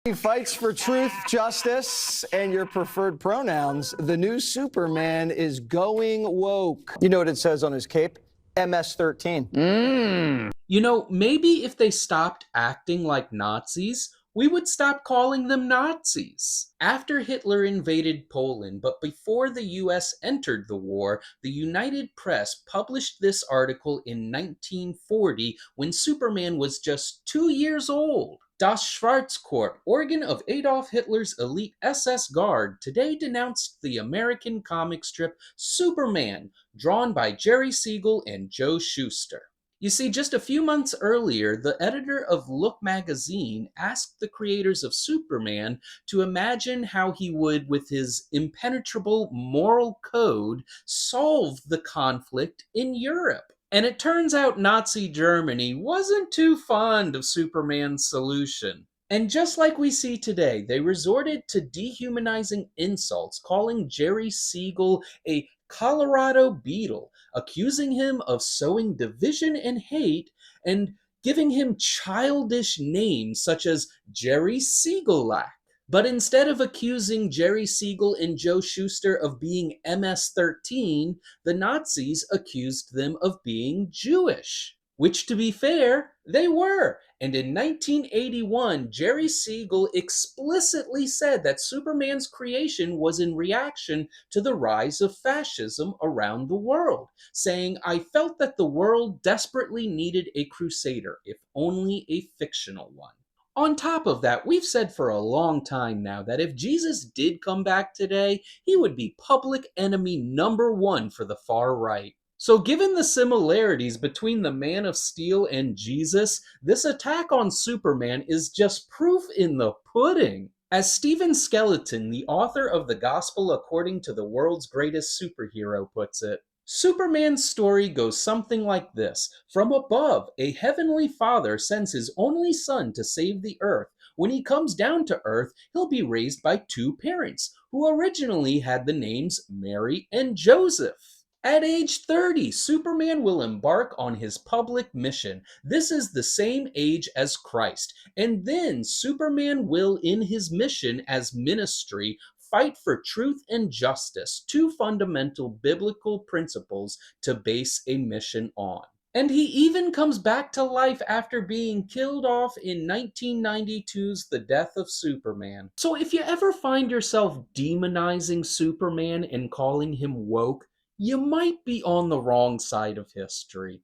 He fights for truth, justice, and your preferred pronouns. The new Superman is going woke. You know what it says on his cape? MS-13. You know, maybe if they stopped acting like Nazis, we would stop calling them Nazis. After Hitler invaded Poland, but before the US entered the war, the United Press published this article in 1940 when Superman was just 2 years old. Das Schwarzkopf, organ of Adolf Hitler's elite SS Guard, today denounced the American comic strip Superman, drawn by Jerry Siegel and Joe Shuster. You see, just a few months earlier, the editor of Look magazine asked the creators of Superman to imagine how he would, with his impenetrable moral code, solve the conflict in Europe. And it turns out Nazi Germany wasn't too fond of Superman's solution. And just like we see today, they resorted to dehumanizing insults, calling Jerry Siegel a Colorado beetle, accusing him of sowing division and hate, and giving him childish names such as Jerry Siegelack. But instead of accusing Jerry Siegel and Joe Shuster of being MS-13, the Nazis accused them of being Jewish. Which, to be fair, they were. And in 1981, Jerry Siegel explicitly said that Superman's creation was in reaction to the rise of fascism around the world, saying, "I felt that the world desperately needed a crusader, if only a fictional one." On top of that, we've said for a long time now that if Jesus did come back today, he would be public enemy number one for the far right. So, given the similarities between the Man of Steel and Jesus, this attack on Superman is just proof in the pudding. As Stephen Skeleton, the author of The Gospel According to the World's Greatest Superhero, puts it, Superman's story goes something like this. From above, a heavenly father sends his only son to save the earth. When he comes down to earth, he'll be raised by two parents, who originally had the names Mary and Joseph. At age 30, Superman will embark on his public mission. This is the same age as Christ. And then Superman will, in his mission as ministry, fight for truth and justice, two fundamental biblical principles to base a mission on. And he even comes back to life after being killed off in 1992's The Death of Superman. So if you ever find yourself demonizing Superman and calling him woke, you might be on the wrong side of history.